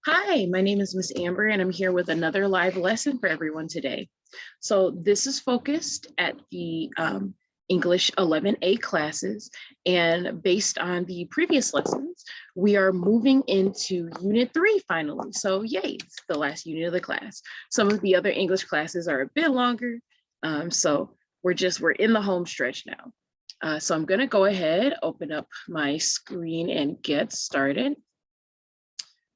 Hi, my name is Miss Amber, and I'm here with another live lesson for everyone today. So this is focused at the English 11A classes, and based on the previous lessons, we are moving into Unit 3 finally. So yay, it's the last unit of the class. Some of the other English classes are a bit longer, so we're in the home stretch now. So I'm gonna go ahead, open up my screen and get started.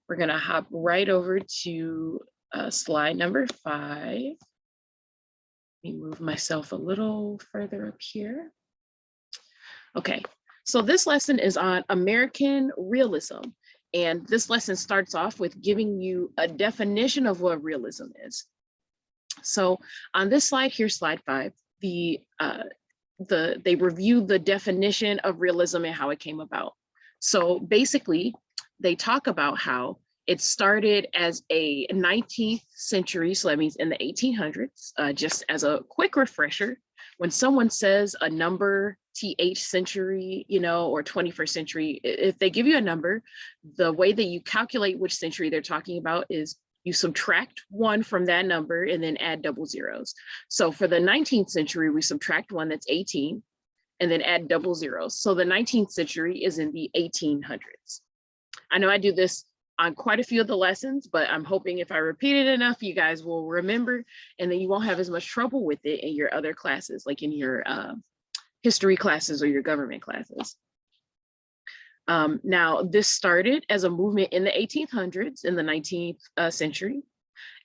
We're gonna hop right over to slide number 5. Let me move myself a little further up here. Okay, so this lesson is on American realism. And this lesson starts off with giving you a definition of what realism is. So on this slide here, slide 5, they review the definition of realism and how it came about. So basically, they talk about how it started as a 19th century, so that means in the 1800s. Just as a quick refresher, when someone says a number, th century, or 21st century, if they give you a number, the way that you calculate which century they're talking about is you subtract 1 from that number and then add double zeros. So for the 19th century, we subtract 1, that's 18, and then add double zeros. So the 19th century is in the 1800s. I know I do this on quite a few of the lessons, but I'm hoping if I repeat it enough, you guys will remember, and then you won't have as much trouble with it in your other classes, like in your history classes or your government classes. Now, this started as a movement in the 1800s, in the 19th century.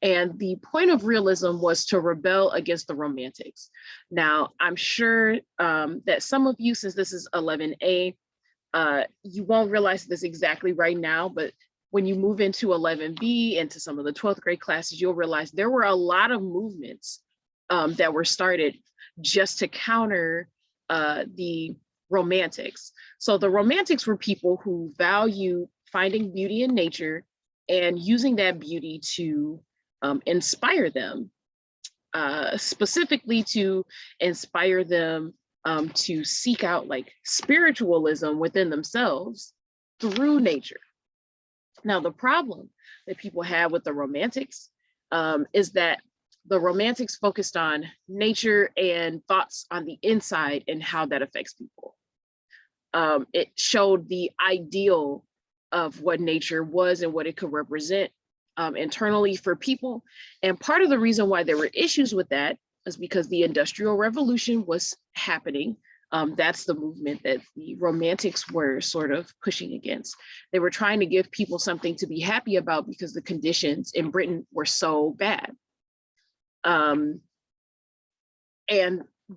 And the point of realism was to rebel against the Romantics. Now, I'm sure that some of you, since this is 11A, you won't realize this exactly right now, but when you move into 11B, into some of the 12th grade classes, you'll realize there were a lot of movements that were started just to counter the Romantics. So the Romantics were people who value finding beauty in nature and using that beauty to inspire them, specifically to inspire them to seek out like spiritualism within themselves through nature. Now, the problem that people have with the Romantics is that the Romantics focused on nature and thoughts on the inside and how that affects people. It showed the ideal of what nature was and what it could represent internally for people. And part of the reason why there were issues with that is because the Industrial Revolution was happening. That's the movement that the Romantics were sort of pushing against. They were trying to give people something to be happy about because the conditions in Britain were so bad. And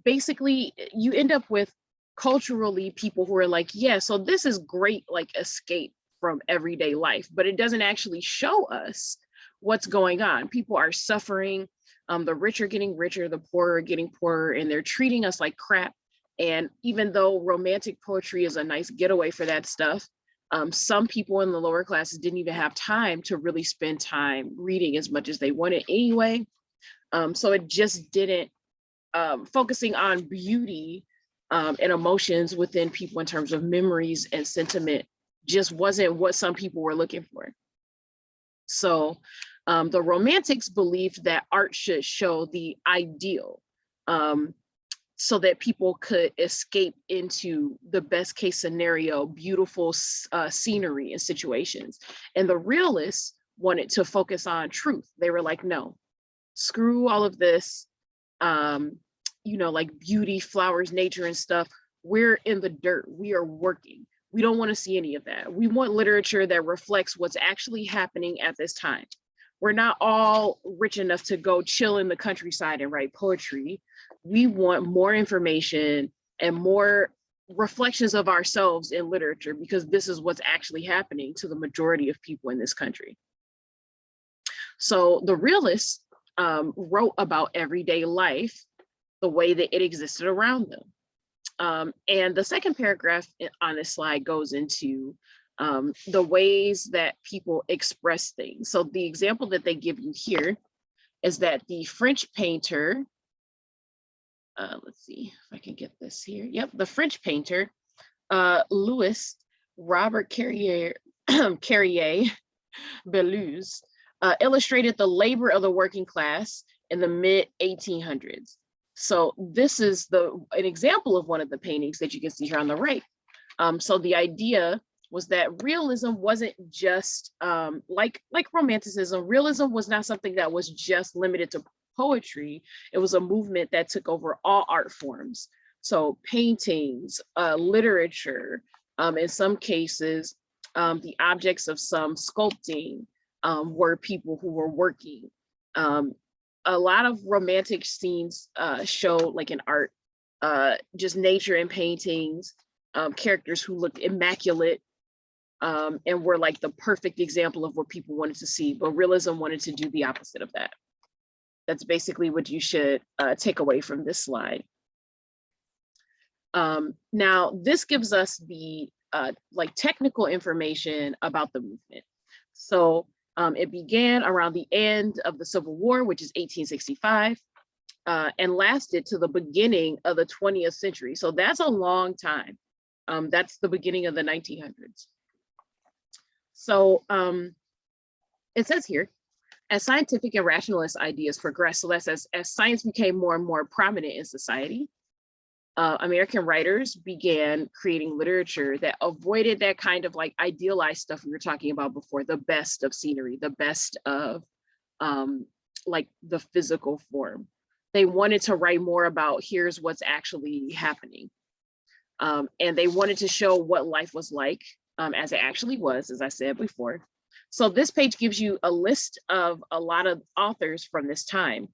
basically, you end up with culturally people who are like, yeah, so this is great, like escape from everyday life, but it doesn't actually show us what's going on. People are suffering. The rich are getting richer, the poor are getting poorer, and they're treating us like crap. And even though romantic poetry is a nice getaway for that stuff, some people in the lower classes didn't even have time to really spend time reading as much as they wanted anyway. So it just didn't, focusing on beauty and emotions within people in terms of memories and sentiment just wasn't what some people were looking for. So the Romantics believed that art should show the ideal, so that people could escape into the best case scenario, beautiful scenery and situations. And the realists wanted to focus on truth. They were like, no, screw all of this, like beauty, flowers, nature and stuff. We're in the dirt, we are working. We don't want to see any of that. We want literature that reflects what's actually happening at this time. We're not all rich enough to go chill in the countryside and write poetry. We want more information and more reflections of ourselves in literature because this is what's actually happening to the majority of people in this country. So the realists wrote about everyday life the way that it existed around them. And the second paragraph on this slide goes into the ways that people express things. So the example that they give you here is that the French painter, let's see if I can get this here. Yep, the French painter, Louis Robert Carrier, Belus, illustrated the labor of the working class in the mid 1800s. So this is an example of one of the paintings that you can see here on the right. So the idea was that realism wasn't just like romanticism. Realism was not something that was just limited to poetry. It was a movement that took over all art forms. So paintings, literature, in some cases, the objects of some sculpting were people who were working. A lot of romantic scenes show, like in art, just nature in paintings, characters who looked immaculate, and were like the perfect example of what people wanted to see. But realism wanted to do the opposite of that. That's basically what you should take away from this slide. Now, this gives us the like technical information about the movement. So it began around the end of the Civil War, which is 1865, and lasted to the beginning of the 20th century. So that's a long time. That's the beginning of the 1900s. So it says here, as scientific and rationalist ideas progressed, so that's as science became more and more prominent in society, American writers began creating literature that avoided that kind of like idealized stuff we were talking about before, the best of scenery, the best of like the physical form. They wanted to write more about here's what's actually happening. And they wanted to show what life was like as it actually was, as I said before. So this page gives you a list of a lot of authors from this time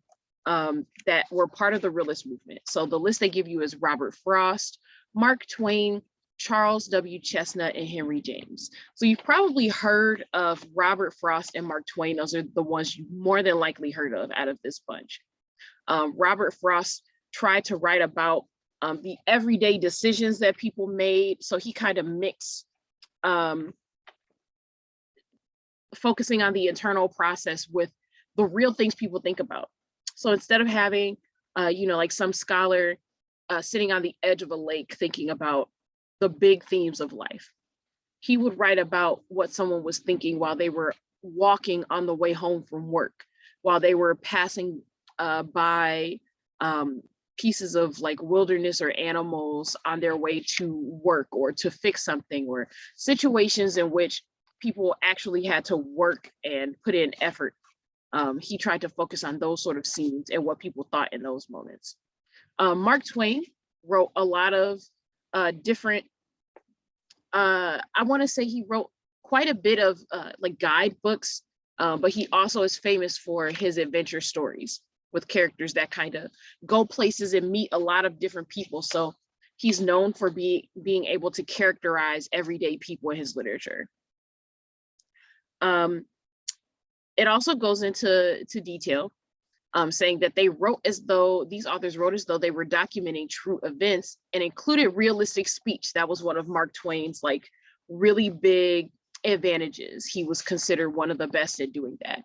that were part of the realist movement. So the list they give you is Robert Frost, Mark Twain, Charles W. Chestnut, and Henry James. So you've probably heard of Robert Frost and Mark Twain. Those are the ones you more than likely heard of out of this bunch. Robert Frost tried to write about the everyday decisions that people made. So he kind of mixed focusing on the internal process with the real things people think about. So instead of having, like some scholar sitting on the edge of a lake thinking about the big themes of life, he would write about what someone was thinking while they were walking on the way home from work, while they were passing by pieces of like wilderness or animals on their way to work or to fix something, or situations in which people actually had to work and put in effort. He tried to focus on those sort of scenes and what people thought in those moments. Mark Twain wrote a lot of different, I want to say he wrote quite a bit of like guidebooks, but he also is famous for his adventure stories with characters that kind of go places and meet a lot of different people. So he's known for being able to characterize everyday people in his literature. It also goes into detail, saying that these authors wrote as though they were documenting true events and included realistic speech. That was one of Mark Twain's like really big advantages. He was considered one of the best at doing that.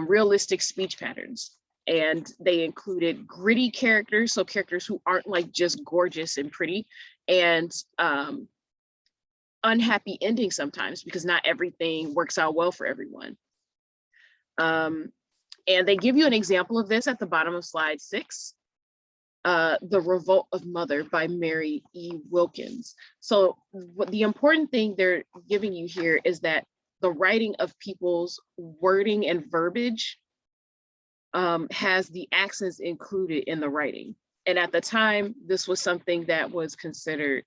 Realistic speech patterns. And they included gritty characters, so characters who aren't like just gorgeous and pretty, and unhappy endings sometimes, because not everything works out well for everyone. And they give you an example of this at the bottom of slide 6, The Revolt of Mother by Mary E. Wilkins. So the important thing they're giving you here is that the writing of people's wording and verbiage has the accents included in the writing. And at the time, this was something that was considered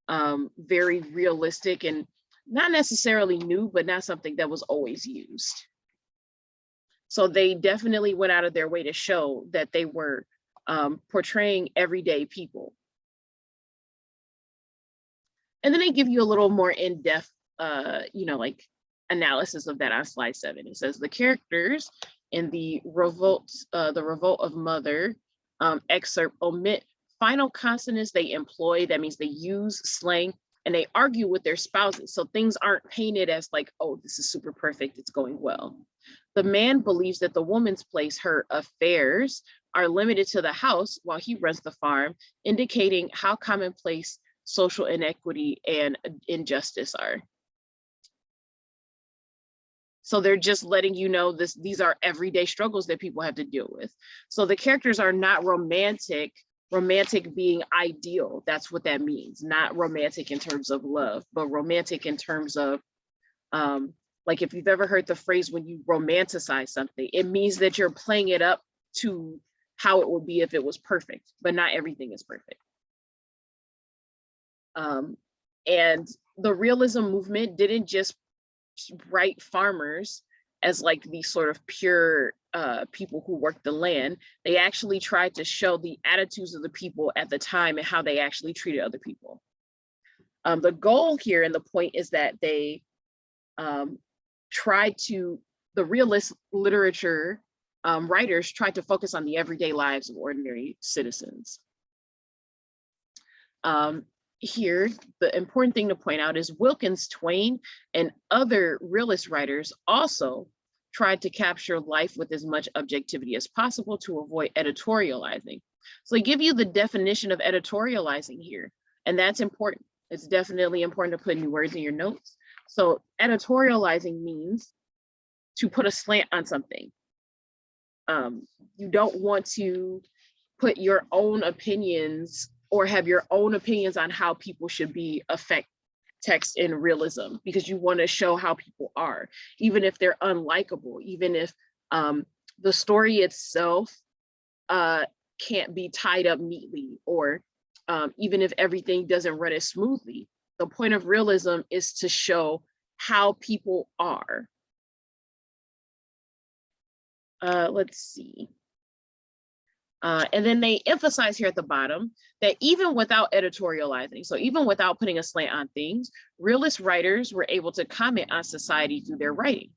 very realistic and not necessarily new, but not something that was always used. So they definitely went out of their way to show that they were portraying everyday people. And then they give you a little more in-depth, like analysis of that on slide 7. It says the characters in the Revolt of Mother excerpt omit final consonants they employ. That means they use slang and they argue with their spouses. So things aren't painted as like, oh, this is super perfect, it's going well. The man believes that the woman's place, her affairs, are limited to the house while he runs the farm, indicating how commonplace social inequity and injustice are. So they're just letting you know these are everyday struggles that people have to deal with. So the characters are not romantic, romantic being ideal. That's what that means. Not romantic in terms of love, but romantic in terms of, like if you've ever heard the phrase, when you romanticize something, it means that you're playing it up to how it would be if it was perfect, but not everything is perfect. And the realism movement didn't just write farmers as like these sort of pure people who worked the land. They actually tried to show the attitudes of the people at the time and how they actually treated other people. The goal here and the point is that they tried to, the realist literature writers tried to focus on the everyday lives of ordinary citizens. Here, the important thing to point out is Wilkins, Twain, and other realist writers also tried to capture life with as much objectivity as possible to avoid editorializing. So they give you the definition of editorializing here, and that's important. It's definitely important to put new words in your notes. So editorializing means to put a slant on something. You don't want to put your own opinions or have your own opinions on how people should be affect text in realism, because you want to show how people are, even if they're unlikable, even if the story itself can't be tied up neatly, or even if everything doesn't run as smoothly. The point of realism is to show how people are. Let's see. And then they emphasize here at the bottom that even without editorializing, so even without putting a slant on things, realist writers were able to comment on society through their writing.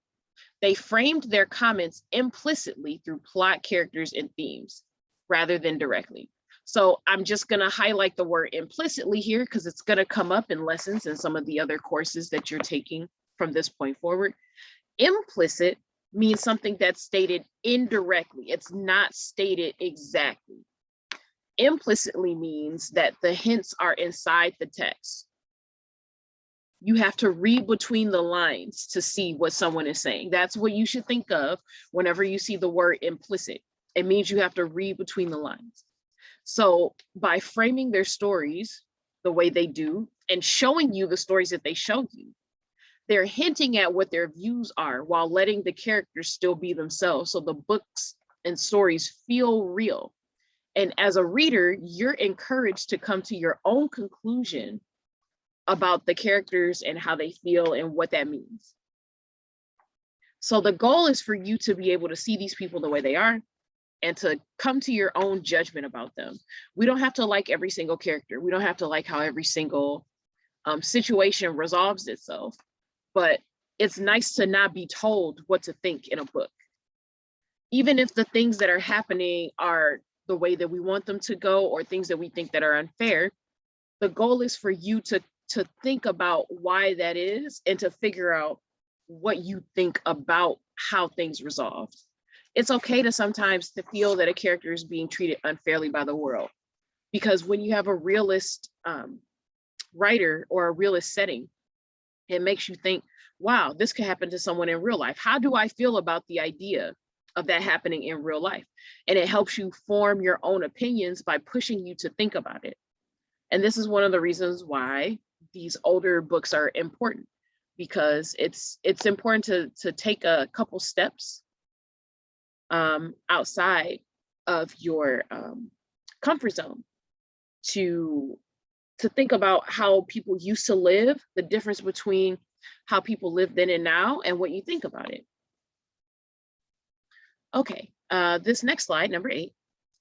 They framed their comments implicitly through plot, characters, and themes, rather than directly. So I'm just going to highlight the word implicitly here because it's going to come up in lessons and some of the other courses that you're taking from this point forward. Implicit means something that's stated indirectly. It's not stated exactly. Implicitly means that the hints are inside the text. You have to read between the lines to see what someone is saying. That's what you should think of whenever you see the word implicit. It means you have to read between the lines. So by framing their stories the way they do and showing you the stories that they show you, they're hinting at what their views are while letting the characters still be themselves. So the books and stories feel real. And as a reader, you're encouraged to come to your own conclusion about the characters and how they feel and what that means. So the goal is for you to be able to see these people the way they are and to come to your own judgment about them. We don't have to like every single character. We don't have to like how every single situation resolves itself. But it's nice to not be told what to think in a book. Even if the things that are happening are the way that we want them to go or things that we think that are unfair, the goal is for you to think about why that is and to figure out what you think about how things resolved. It's okay to sometimes to feel that a character is being treated unfairly by the world, because when you have a realist writer or a realist setting, it makes you think, wow, this could happen to someone in real life. How do I feel about the idea of that happening in real life? And it helps you form your own opinions by pushing you to think about it. And this is one of the reasons why these older books are important, because it's important to take a couple steps outside of your comfort zone to think about how people used to live, the difference between how people live then and now, and what you think about it. Okay, this next slide, number 8,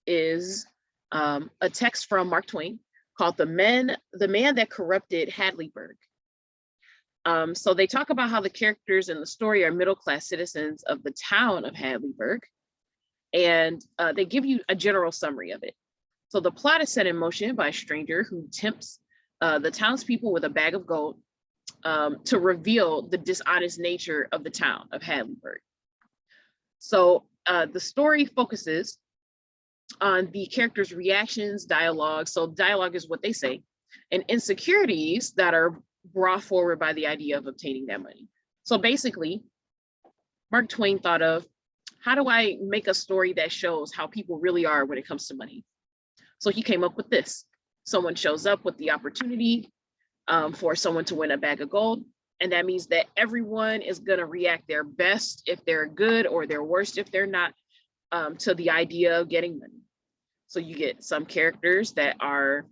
is a text from Mark Twain called The Man That Corrupted Hadleyburg. So they talk about how the characters in the story are middle-class citizens of the town of Hadleyburg, and they give you a general summary of it. So the plot is set in motion by a stranger who tempts the townspeople with a bag of gold to reveal the dishonest nature of the town of Hadleyburg. So the story focuses on the characters' reactions, dialogue. So dialogue is what they say, and insecurities that are brought forward by the idea of obtaining that money. So basically, Mark Twain thought of, how do I make a story that shows how people really are when it comes to money? So he came up with this. Someone shows up with the opportunity for someone to win a bag of gold. And that means that everyone is going to react their best if they're good, or their worst if they're not, to the idea of getting money. So you get some characters that aren't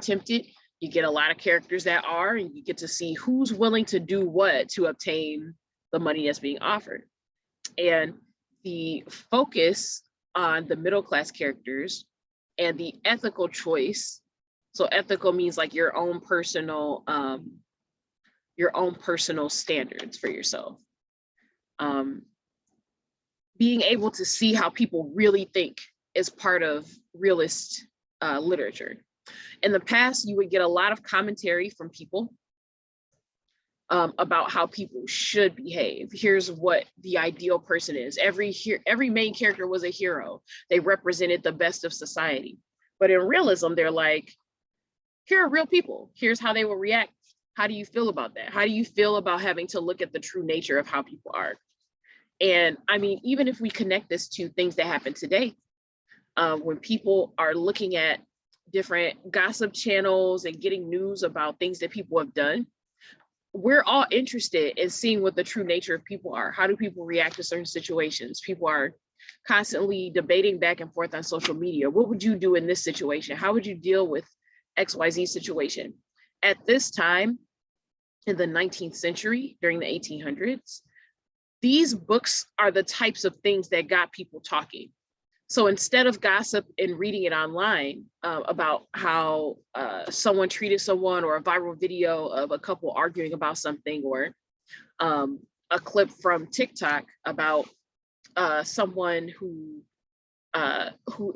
tempted. You get a lot of characters that are, and you get to see who's willing to do what to obtain the money that's being offered. And the focus on the middle class characters and the ethical choice. So ethical means like your own personal standards for yourself. Being able to see how people really think is part of realist literature. In the past, you would get a lot of commentary from people about how people should behave. Here's what the ideal person is. Every main character was a hero. They represented the best of society. But in realism, they're like, here are real people. Here's how they will react. How do you feel about that? How do you feel about having to look at the true nature of how people are? And I mean, even if we connect this to things that happen today, when people are looking at different gossip channels and getting news about things that people have done, we're all interested in seeing what the true nature of people are. How do people react to certain situations? People are constantly debating back and forth on social media. What would you do in this situation? How would you deal with XYZ situation? At this time, in the 19th century, during the 1800s, these books are the types of things that got people talking. So instead of gossip and reading it online about how someone treated someone, or a viral video of a couple arguing about something, or a clip from TikTok about someone who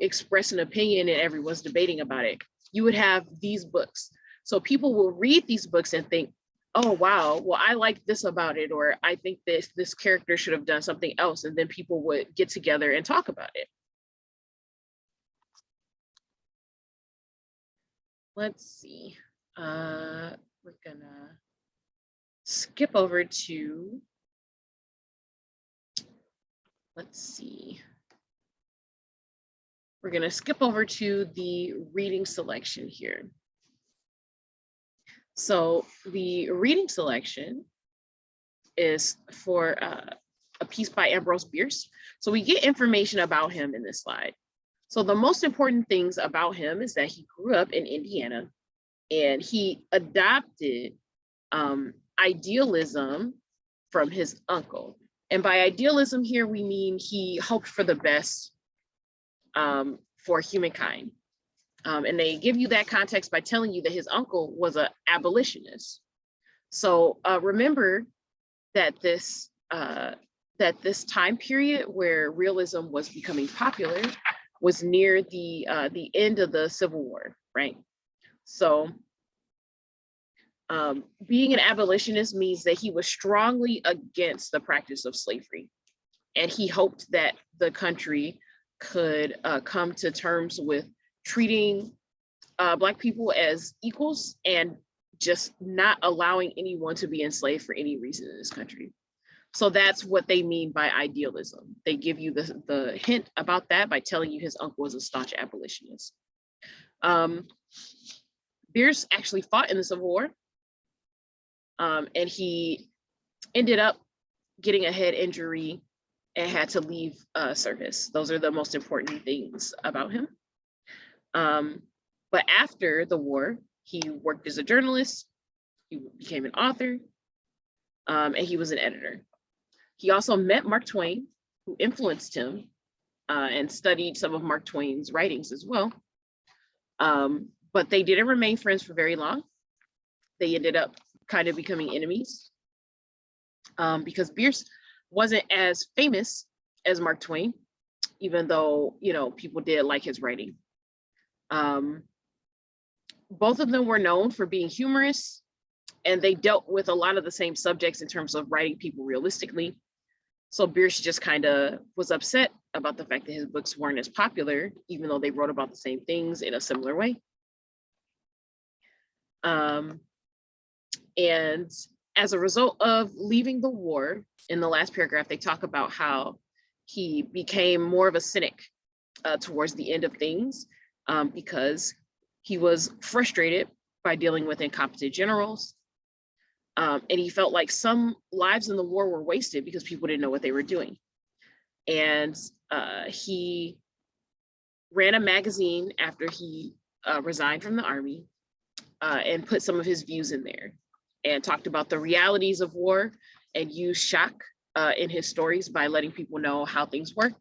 expressed an opinion and everyone's debating about it, you would have these books. So people will read these books and think, oh, wow, well, I like this about it, or I think this character should have done something else. And then people would get together and talk about it. Let's see. We're gonna skip over to, let's see. We're gonna skip over to the reading selection here. So the reading selection is for a piece by Ambrose Bierce. So we get information about him in this slide. So the most important things about him is that he grew up in Indiana, and he adopted idealism from his uncle. And by idealism here, we mean he hoped for the best for humankind. And they give you that context by telling you that his uncle was an abolitionist. So remember that this time period where realism was becoming popular was near the end of the Civil War, right? So being an abolitionist means that he was strongly against the practice of slavery. And he hoped that the country could come to terms with treating Black people as equals, and just not allowing anyone to be enslaved for any reason in this country. So that's what they mean by idealism. They give you the hint about that by telling you his uncle was a staunch abolitionist. Bierce actually fought in the Civil War, and he ended up getting a head injury and had to leave service. Those are the most important things about him. But after the war, he worked as a journalist, he became an author, and he was an editor. He also met Mark Twain, who influenced him, and studied some of Mark Twain's writings as well. But they didn't remain friends for very long. They ended up kind of becoming enemies, because Bierce wasn't as famous as Mark Twain, even though, you know, people did like his writing. Both of them were known for being humorous, and they dealt with a lot of the same subjects in terms of writing people realistically. So Bierce just kind of was upset about the fact that his books weren't as popular, even though they wrote about the same things in a similar way. And as a result of leaving the war, in the last paragraph, they talk about how he became more of a cynic towards the end of things because he was frustrated by dealing with incompetent generals. And he felt like some lives in the war were wasted because people didn't know what they were doing. And he ran a magazine after he resigned from the army and put some of his views in there and talked about the realities of war and used shock in his stories by letting people know how things work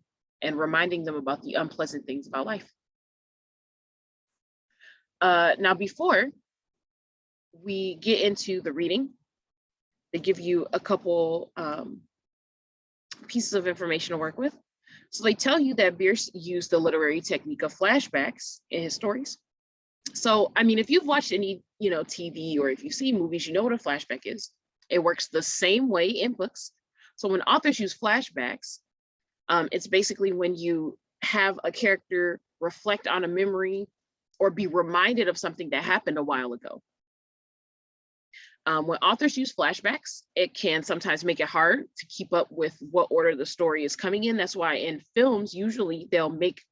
and reminding them about the unpleasant things about life. Now, before we get into the reading, they give you a couple pieces of information to work with. So they tell you that Bierce used the literary technique of flashbacks in his stories. So, I mean, if you've watched any, TV or if you see movies, you know what a flashback is. It works the same way in books. So when authors use flashbacks, it's basically when you have a character reflect on a memory or be reminded of something that happened a while ago. When authors use flashbacks, it can sometimes make it hard to keep up with what order the story is coming in. That's why in films, usually they'll make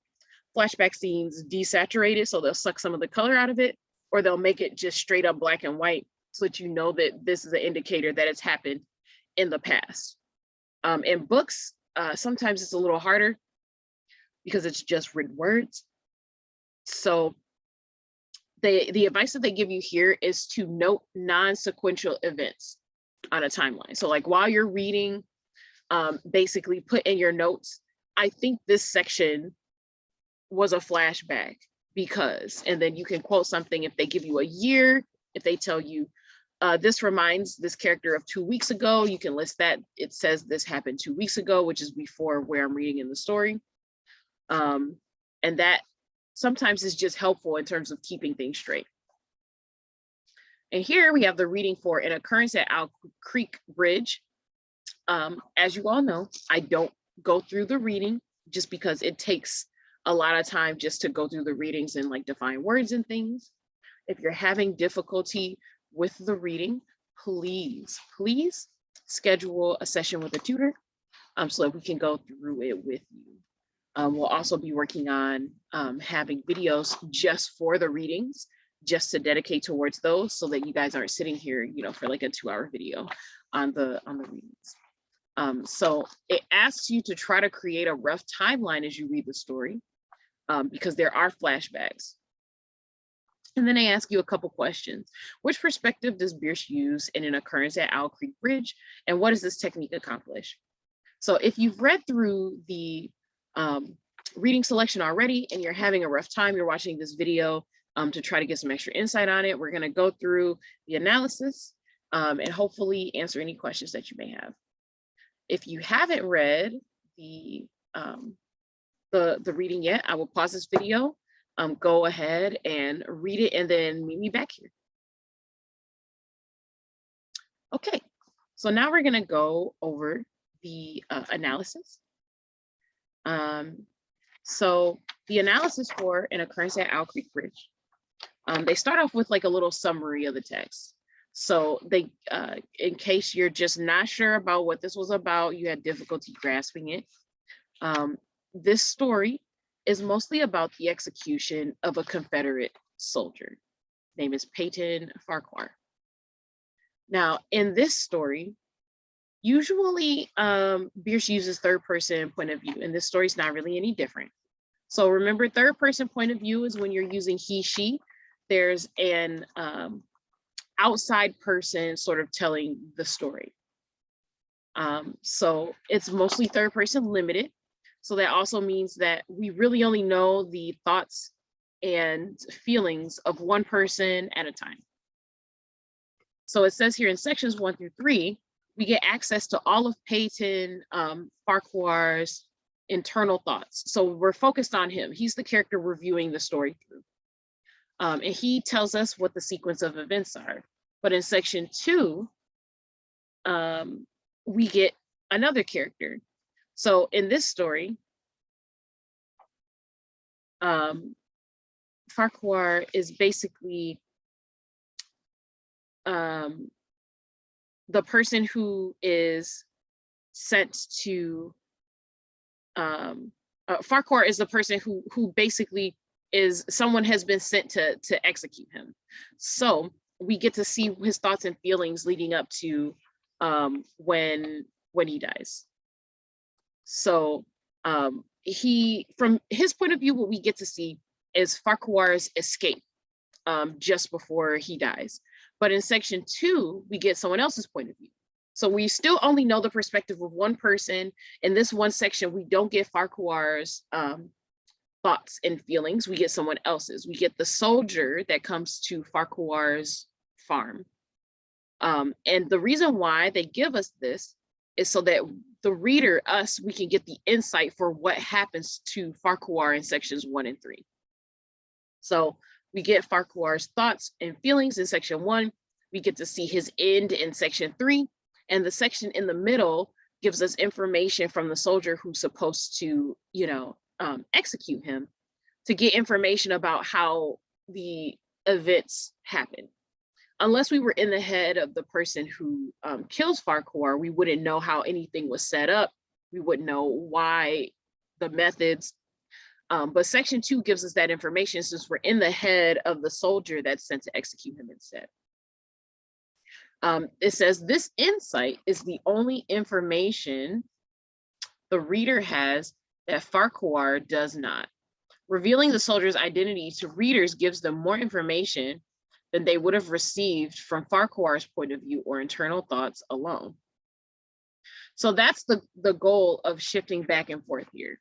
flashback scenes desaturated, so they'll suck some of the color out of it, or they'll make it just straight up black and white so that you know that this is an indicator that it's happened in the past. In books, sometimes it's a little harder because it's just written words. So the advice that they give you here is to note non-sequential events on a timeline. So like while you're reading, basically put in your notes, I think this section was a flashback because, and then you can quote something if they give you a year, if they tell you, this reminds this character of 2 weeks ago, you can list that. It says this happened 2 weeks ago, which is before where I'm reading in the story. And that sometimes is just helpful in terms of keeping things straight. And here we have the reading for An Occurrence at Owl Creek Bridge. As you all know, I don't go through the reading just because it takes a lot of time just to go through the readings and like define words and things. If you're having difficulty with the reading, please schedule a session with a tutor so that we can go through it with you. We'll also be working on having videos just for the readings, just to dedicate towards those so that you guys aren't sitting here, for like a 2-hour video on the readings. So it asks you to try to create a rough timeline as you read the story because there are flashbacks. And then they ask you a couple questions. Which perspective does Bierce use in An Occurrence at Owl Creek Bridge? And what does this technique accomplish? So if you've read through the reading selection already and you're having a rough time, you're watching this video to try to get some extra insight on it, we're going to go through the analysis and hopefully answer any questions that you may have. If you haven't read the reading yet, I will pause this video, go ahead and read it, and then meet me back here. Okay, so now we're going to go over the analysis. So the analysis for An Occurrence at Owl Creek Bridge, they start off with like a little summary of the text. So they, in case you're just not sure about what this was about, you had difficulty grasping it. This story is mostly about the execution of a Confederate soldier. His name is Peyton Farquhar. Now, in this story, usually Bierce uses third person point of view, and this story is not really any different. So remember, third person point of view is when you're using he, she. There's an outside person sort of telling the story. So it's mostly third person limited. So that also means that we really only know the thoughts and feelings of one person at a time. So it says here in sections 1 through 3, we get access to all of Peyton Farquhar's internal thoughts. So we're focused on him. He's the character we're viewing the story through. And he tells us what the sequence of events are. But in section 2, we get another character. So in this story, Farquhar is basically the person who is sent to Farquhar is the person who basically is someone has been sent to execute him. So we get to see his thoughts and feelings leading up to when he dies. So he, from his point of view, what we get to see is Farquhar's escape just before he dies. But in section 2, we get someone else's point of view. So we still only know the perspective of one person. In this one section, we don't get Farquhar's thoughts and feelings. We get someone else's. We get the soldier that comes to Farquhar's farm. And the reason why they give us this is so that the reader, us, we can get the insight for what happens to Farquhar in sections 1 and 3. So we get Farquhar's thoughts and feelings in section 1. We get to see his end in section 3. And the section in the middle gives us information from the soldier who's supposed to, execute him, to get information about how the events happen. Unless we were in the head of the person who kills Farquhar, we wouldn't know how anything was set up. We wouldn't know why, the methods. But section 2 gives us that information since we're in the head of the soldier that's sent to execute him instead. It says this insight is the only information the reader has that Farquhar does not. Revealing the soldier's identity to readers gives them more information than they would have received from Farquhar's point of view or internal thoughts alone. So that's the goal of shifting back and forth here.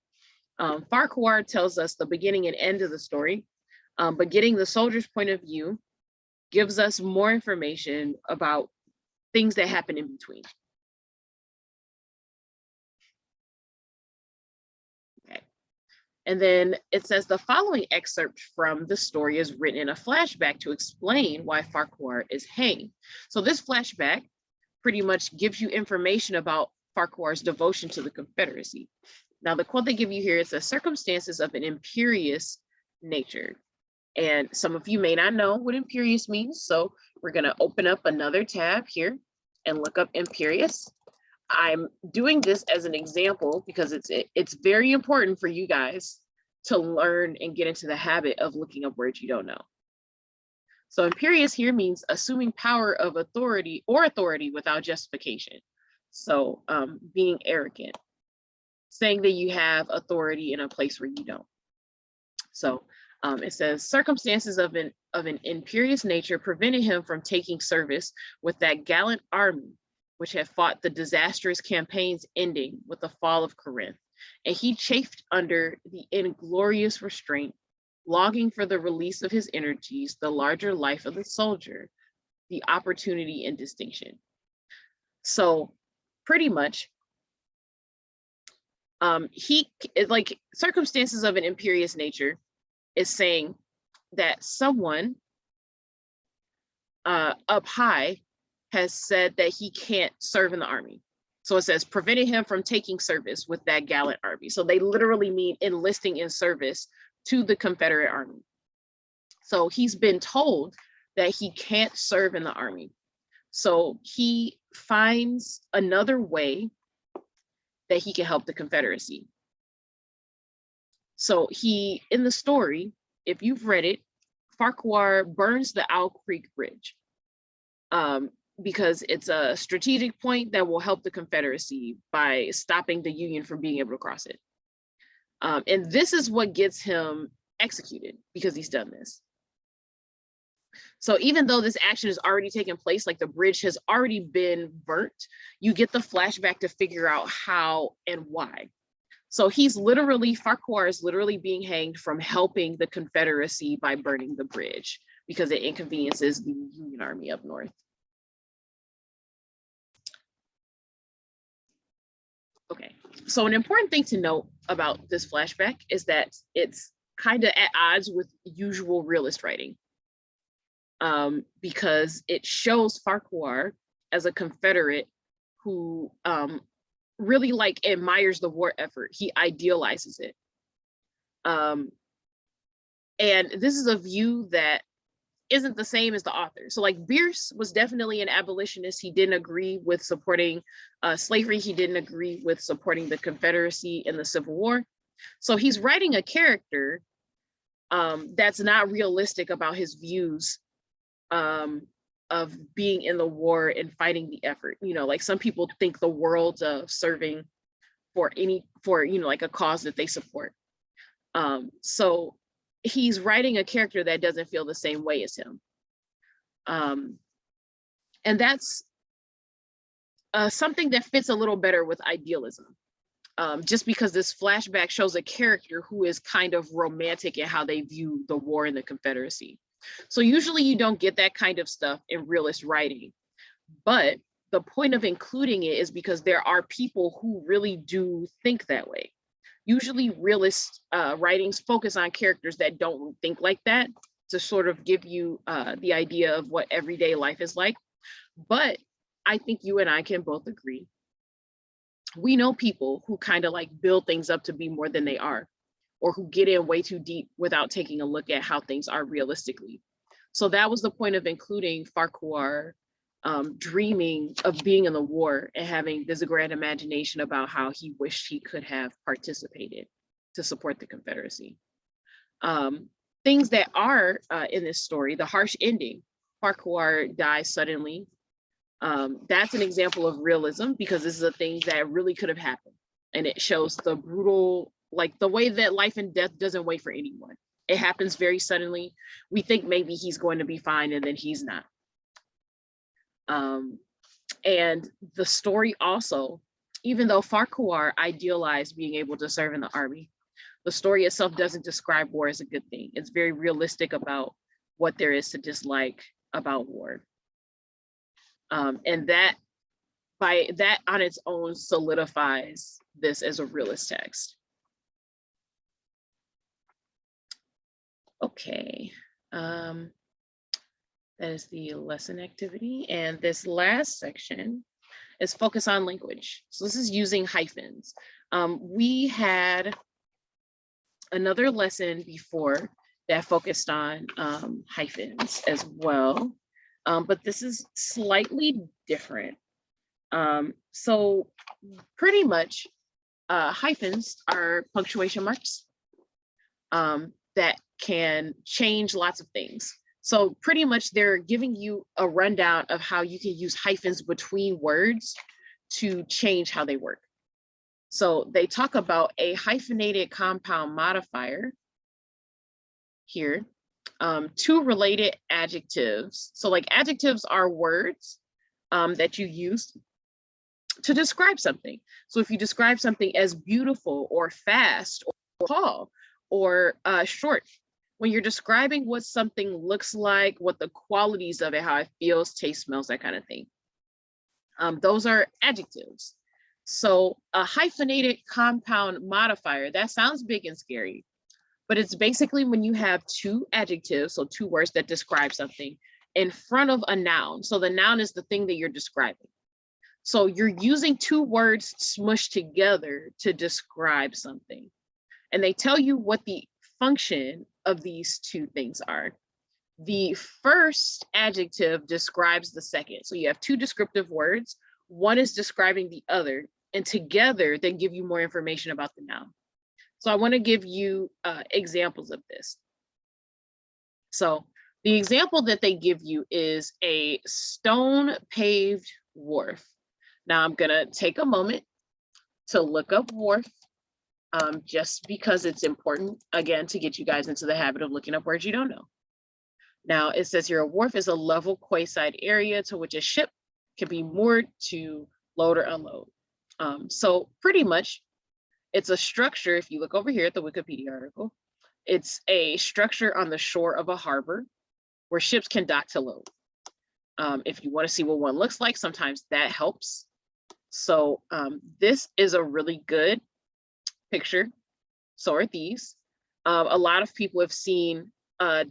Farquhar tells us the beginning and end of the story, but getting the soldier's point of view gives us more information about things that happen in between. Okay. And then it says the following excerpt from the story is written in a flashback to explain why Farquhar is hanged. So this flashback pretty much gives you information about Farquhar's devotion to the Confederacy. Now, the quote they give you here is the circumstances of an imperious nature. And some of you may not know what imperious means, so we're going to open up another tab here and look up imperious. I'm doing this as an example because it's very important for you guys to learn and get into the habit of looking up words you don't know. So imperious here means assuming power of authority or authority without justification. So being arrogant, saying that you have authority in a place where you don't. So it says circumstances of an imperious nature prevented him from taking service with that gallant army which had fought the disastrous campaigns ending with the fall of Corinth, and he chafed under the inglorious restraint, longing for the release of his energies, the larger life of the soldier, the opportunity and distinction. So pretty much like circumstances of an imperious nature is saying that someone up high has said that he can't serve in the army. So it says prevented him from taking service with that gallant army. So they literally mean enlisting in service to the Confederate army. So he's been told that he can't serve in the army. So he finds another way that he can help the Confederacy. So he, in the story, if you've read it, Farquhar burns the Owl Creek Bridge because it's a strategic point that will help the Confederacy by stopping the Union from being able to cross it. And this is what gets him executed because he's done this. So even though this action has already taken place, like the bridge has already been burnt, you get the flashback to figure out how and why. So Farquhar is literally being hanged from helping the Confederacy by burning the bridge because it inconveniences the Union Army up north. Okay, so an important thing to note about this flashback is that it's kind of at odds with usual realist writing because it shows Farquhar as a Confederate who really like admires the war effort. He idealizes it. And this is a view that isn't the same as the author. So like Bierce was definitely an abolitionist. He didn't agree with supporting slavery. He didn't agree with supporting the Confederacy in the Civil War. So he's writing a character that's not realistic about his views of being in the war and fighting the effort. You know, like some people think the world of serving for like a cause that they support. So he's writing a character that doesn't feel the same way as him. And that's something that fits a little better with idealism. Just because this flashback shows a character who is kind of romantic in how they view the war in the Confederacy. So usually you don't get that kind of stuff in realist writing, but the point of including it is because there are people who really do think that way. Usually realist writings focus on characters that don't think like that to sort of give you the idea of what everyday life is like. But I think you and I can both agree. We know people who kind of like build things up to be more than they are, or who get in way too deep without taking a look at how things are realistically. So that was the point of including Farquhar dreaming of being in the war and having this grand imagination about how he wished he could have participated to support the Confederacy. Things that are in this story, the harsh ending, Farquhar dies suddenly. That's an example of realism because this is a thing that really could have happened. And it shows the brutal, like the way that life and death doesn't wait for anyone. It happens very suddenly. We think maybe he's going to be fine and then he's not. And the story also, even though Farquhar idealized being able to serve in the army, the story itself doesn't describe war as a good thing. It's very realistic about what there is to dislike about war. And that by that on its own solidifies this as a realist text. Okay, that is the lesson activity. And this last section is focus on language. So this is using hyphens. We had another lesson before that focused on hyphens as well, but this is slightly different. So pretty much hyphens are punctuation marks that can change lots of things. So pretty much they're giving you a rundown of how you can use hyphens between words to change how they work. So they talk about a hyphenated compound modifier here, two related adjectives. So like adjectives are words that you use to describe something. So if you describe something as beautiful or fast or tall or short, when you're describing what something looks like, what the qualities of it, how it feels, tastes, smells, that kind of thing. Those are adjectives. So a hyphenated compound modifier, that sounds big and scary, but it's basically when you have two adjectives, so two words that describe something in front of a noun. So the noun is the thing that you're describing. So you're using two words smushed together to describe something. And they tell you what the function of these two things are. The first adjective describes the second. So you have two descriptive words. One is describing the other, and together they give you more information about the noun. So I want to give you examples of this. So the example that they give you is a stone paved wharf. Now I'm going to take a moment to look up wharf, just because it's important, again, to get you guys into the habit of looking up words you don't know. Now it says here, a wharf is a level quayside area to which a ship can be moored to load or unload. So pretty much it's a structure. If you look over here at the Wikipedia article, it's a structure on the shore of a harbor where ships can dock to load. If you want to see what one looks like, sometimes that helps. So this is a really good picture. So are these. A lot of people have seen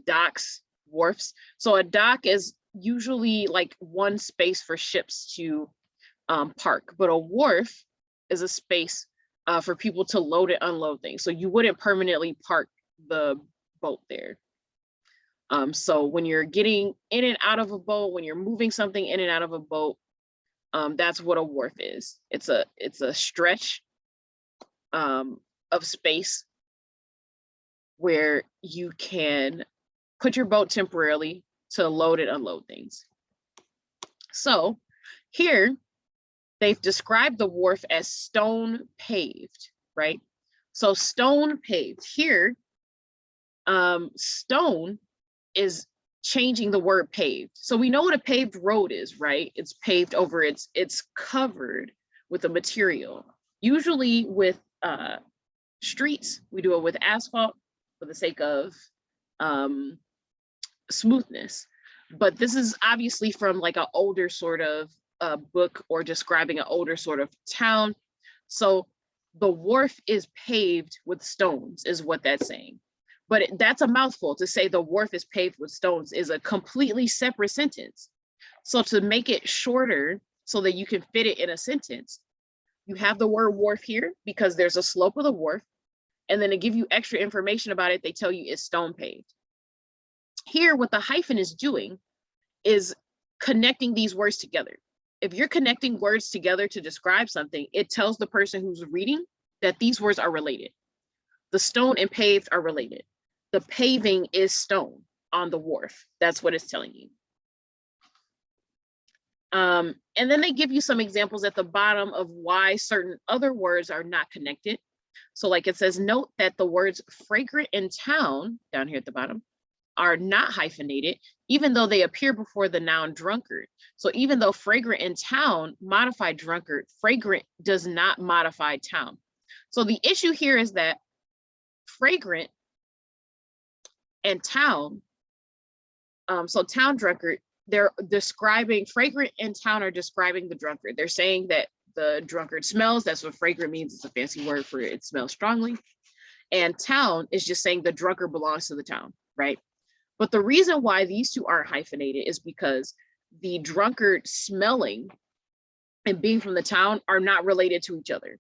docks, wharfs. So a dock is usually like one space for ships to park, but a wharf is a space for people to load and unload things. So you wouldn't permanently park the boat there. So when you're getting in and out of a boat, when you're moving something in and out of a boat, that's what a wharf is. It's a stretch of space where you can put your boat temporarily to load and unload things. So here they've described the wharf as stone paved, right? So stone paved here, stone is changing the word paved. So we know what a paved road is, right? It's paved over, it's covered with a material. Usually with streets, we do it with asphalt for the sake of smoothness. But this is obviously from like an older sort of book or describing an older sort of town. So the wharf is paved with stones is what that's saying. But that's a mouthful. To say the wharf is paved with stones is a completely separate sentence. So to make it shorter so that you can fit it in a sentence, you have the word wharf here because there's a slope of the wharf. And then to give you extra information about it, they tell you it's stone paved. Here, what the hyphen is doing is connecting these words together. If you're connecting words together to describe something, it tells the person who's reading that these words are related. The stone and paved are related. The paving is stone on the wharf. That's what it's telling you. And then they give you some examples at the bottom of why certain other words are not connected. So like it says, note that the words fragrant and town down here at the bottom are not hyphenated, even though they appear before the noun drunkard. So even though fragrant and town modify drunkard, fragrant does not modify town. So the issue here is that fragrant and town, so town drunkard, they're describing, fragrant and town are describing the drunkard. They're saying that the drunkard smells, that's what fragrant means, it's a fancy word for it smells strongly. And town is just saying the drunkard belongs to the town, right? But the reason why these two aren't hyphenated is because the drunkard smelling and being from the town are not related to each other.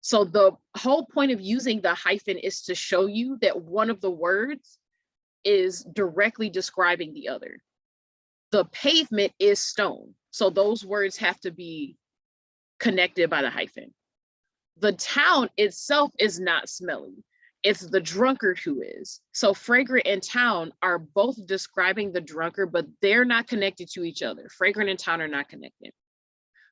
So the whole point of using the hyphen is to show you that one of the words is directly describing the other. The pavement is stone. So those words have to be connected by the hyphen. The town itself is not smelly. It's the drunkard who is. So fragrant and town are both describing the drunkard, but they're not connected to each other. Fragrant and town are not connected.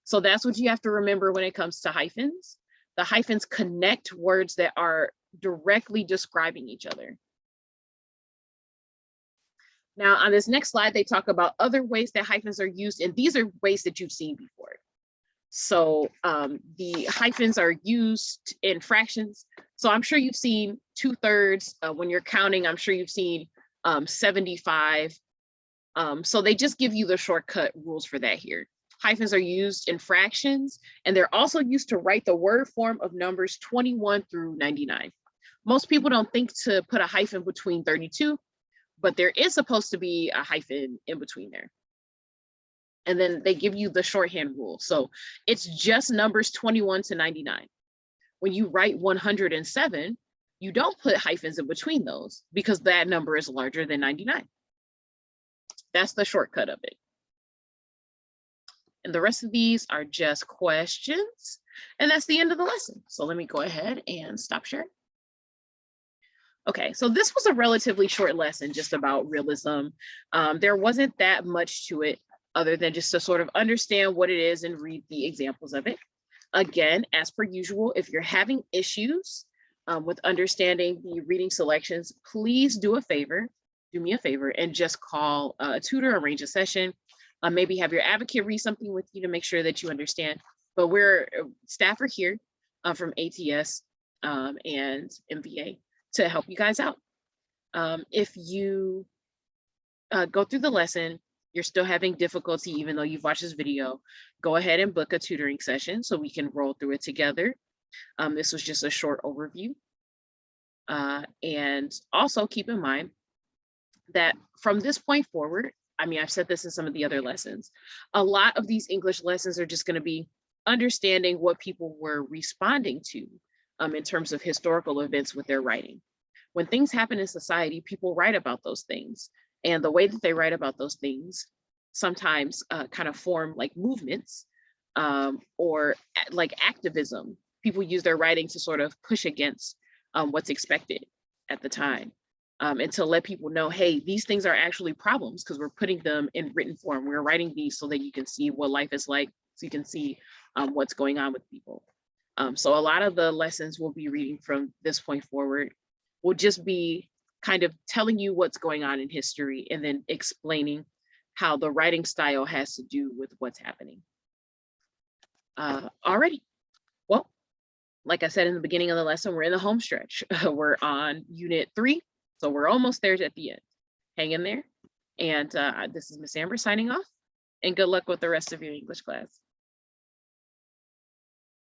So that's what you have to remember when it comes to hyphens. The hyphens connect words that are directly describing each other. Now on this next slide, they talk about other ways that hyphens are used, and these are ways that you've seen before. So the hyphens are used in fractions. So I'm sure you've seen 2/3 when you're counting. I'm sure you've seen 75. So they just give you the shortcut rules for that here. Hyphens are used in fractions, and they're also used to write the word form of numbers 21 through 99. Most people don't think to put a hyphen between 32, but there is supposed to be a hyphen in between there. And then they give you the shorthand rule. So it's just numbers 21 to 99. When you write 107, you don't put hyphens in between those because that number is larger than 99. That's the shortcut of it. And the rest of these are just questions. And that's the end of the lesson. So let me go ahead and stop sharing. Okay, so this was a relatively short lesson just about realism. There wasn't that much to it other than just to sort of understand what it is and read the examples of it. Again, as per usual, if you're having issues with understanding the reading selections, please do me a favor and just call a tutor, arrange a session, maybe have your advocate read something with you to make sure that you understand. But staff are here from ATS and MVA to help you guys out. If you go through the lesson, you're still having difficulty, even though you've watched this video, go ahead and book a tutoring session so we can roll through it together. This was just a short overview. And also keep in mind that from this point forward, I mean, I've said this in some of the other lessons, a lot of these English lessons are just going to be understanding what people were responding to in terms of historical events with their writing. when things happen in society, people write about those things. And the way that they write about those things sometimes kind of form like movements or like activism. People use their writing to sort of push against what's expected at the time. And to let people know, hey, these things are actually problems because we're putting them in written form. We're writing these so that you can see what life is like, so you can see what's going on with people. So a lot of the lessons we'll be reading from this point forward will just be kind of telling you what's going on in history and then explaining how the writing style has to do with what's happening. Alrighty, well, like I said in the beginning of the lesson, we're in the home stretch. We're on unit 3, so we're almost there at the end. Hang in there. And this is Miss Amber signing off, and good luck with the rest of your English class.